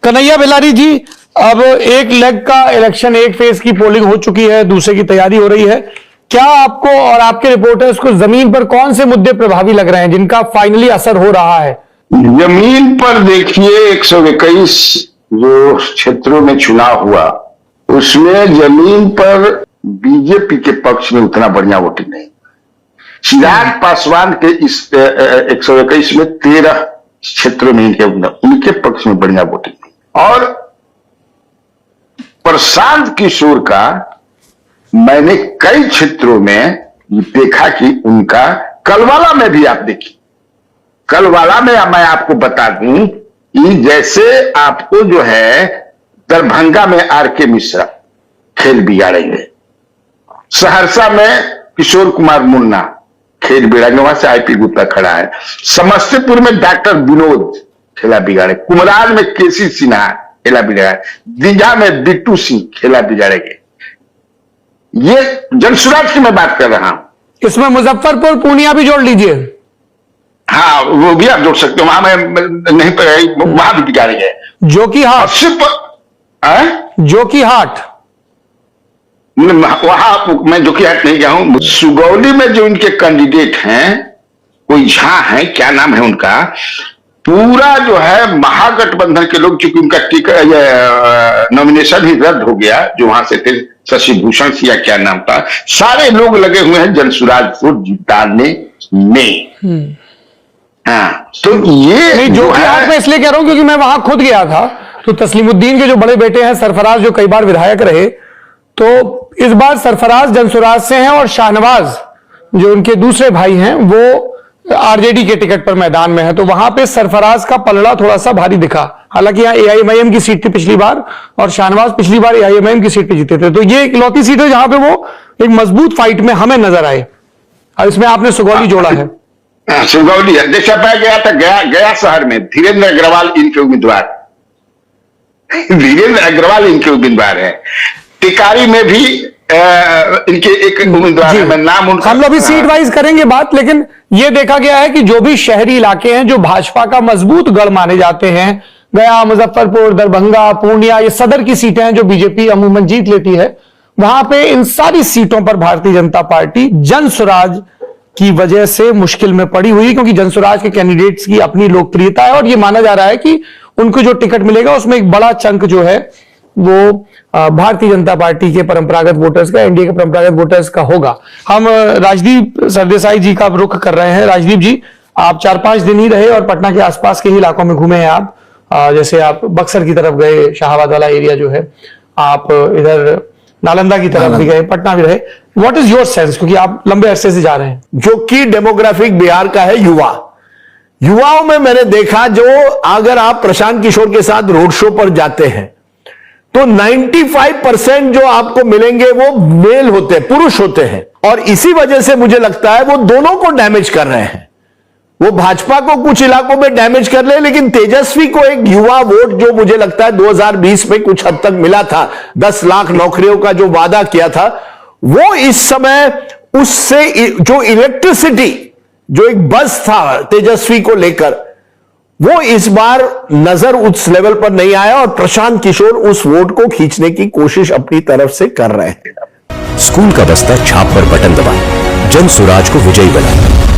कन्हैया बेलारी जी, अब एक लेग का इलेक्शन, एक फेज की पोलिंग हो चुकी है, दूसरे की तैयारी हो रही है। क्या आपको और आपके रिपोर्टर्स को जमीन पर कौन से मुद्दे प्रभावी लग रहे हैं जिनका फाइनली असर हो रहा है? जमीन पर देखिए 121 जो क्षेत्रों में चुनाव हुआ उसमें जमीन पर बीजेपी के पक्ष में उतना बढ़िया वोटिंग नहीं। चिराग पासवान के इस 121 में 13 क्षेत्रों में उनके पक्ष में बढ़िया वोटिंग नहीं। और प्रशांत किशोर का मैंने कई क्षेत्रों में देखा कि उनका कलवाला में भी, आप देखिए कलवाला में मैं आपको बता दूं कि जैसे आपको जो है दरभंगा में आर.के. मिश्रा खेल बिगाड़ेंगे, सहरसा में किशोर कुमार मुन्ना खेल बिगाड़ेंगे, वहां से आई.पी. गुप्ता खड़ा है, समस्तीपुर में डॉक्टर विनोद खेला बिगाड़े, कुमरान में के.सी. सिन्हा खेला बिगाड़े, दीघा में बिट्टू सिंह खेला बिगाड़ेंगे। ये जनसुराज की मैं बात कर रहा हूं। इसमें मुजफ्फरपुर पूर्णिया भी जोड़ लीजिए। हाँ, वो भी आप जोड़ सकते हो, वहां मैं नहीं, वहां भी बिगाड़ेंगे। जोकीहाट, जोकीहाट वहां मैं जोकीहाट नहीं गया हूं। सुगौली में जो इनके कैंडिडेट हैं, कोई झा है, क्या नाम है उनका, पूरा जो है महागठबंधन के लोग, चूंकि उनका टिकट नॉमिनेशन ही रद्द हो गया, जो वहां से थे शशि भूषण सिंह क्या नाम था, सारे लोग लगे हुए हैं जनसुराज को जिताने में। हाँ, तो ये जो कि मैं इसलिए कह रहा हूं क्योंकि मैं वहां खुद गया था, तो तस्लीमुद्दीन के जो बड़े बेटे हैं सरफराज, जो कई बार विधायक रहे, तो इस बार सरफराज जनसुराज से हैं और शाहनवाज जो उनके दूसरे भाई हैं वो आरजेडी के टिकट पर मैदान में है। तो वहां पे सरफराज का पलड़ा थोड़ा सा भारी दिखा, हालांकि यहाँ एआईएमआईएम की सीट थी पिछली बार और शाहनवाज पिछली बार एआईएमआईएम की सीट पे जीते थे। तो ये इकलौती सीट है जहां पे वो एक मजबूत फाइट में हमें नजर आए, और इसमें आपने सुगौली जोड़ा है। सुगौली जैसा मैं गया था, गया शहर में धीरेन्द्र अग्रवाल इनके उम्मीदवार, धीरेन्द्र अग्रवाल इनके उम्मीदवार है। टिकारी में भी इनके एक उम्मीदवार है, मैं नाम उनका, हम लोग भी सीट वाइज करेंगे बात, लेकिन यह देखा गया है कि जो भी शहरी इलाके हैं जो भाजपा का मजबूत गढ़ माने जाते हैं, गया, मुजफ्फरपुर, दरभंगा, पूर्णिया, ये सदर की सीटें हैं जो बीजेपी अमूमन जीत लेती है, वहां पे इन सारी सीटों पर भारतीय जनता पार्टी जनसुराज की वजह से मुश्किल में पड़ी हुई, क्योंकि जनसुराज के कैंडिडेट्स की अपनी लोकप्रियता है और यह माना जा रहा है कि उनको जो टिकट मिलेगा उसमें एक बड़ा चंक जो है वो भारतीय जनता पार्टी के परंपरागत वोटर्स का, एनडीए के परंपरागत वोटर्स का होगा। हम राजदीप सरदेसाई जी का रुख कर रहे हैं। राजदीप जी, आप 4-5 दिन ही रहे और पटना के आसपास के ही इलाकों में घूमे हैं आप, जैसे आप बक्सर की तरफ गए, शाहाबाद वाला एरिया जो है, आप इधर नालंदा की तरफ भी गए, पटना भी रहे। व्हाट इज योर सेंस, क्योंकि आप लंबे अरसे से जा रहे हैं? जो कि डेमोग्राफिक बिहार का है, युवाओं में मैंने देखा, जो अगर आप प्रशांत किशोर के साथ रोड शो पर जाते हैं तो 95% जो आपको मिलेंगे वो मेल होते हैं, पुरुष होते हैं, और इसी वजह से मुझे लगता है वो दोनों को डैमेज कर रहे हैं। वो भाजपा को कुछ इलाकों में डैमेज कर रहे हैं, लेकिन तेजस्वी को एक युवा वोट जो मुझे लगता है 2020 में कुछ हद तक मिला था, 10 लाख नौकरियों का जो वादा किया था, वो इस समय उससे जो इलेक्ट्रिसिटी, जो एक बस था तेजस्वी को लेकर, वो इस बार नजर उस लेवल पर नहीं आया और प्रशांत किशोर उस वोट को खींचने की कोशिश अपनी तरफ से कर रहे हैं। स्कूल का बस्ता छाप पर बटन दबाएं, जनसुराज को विजयी बनाएं।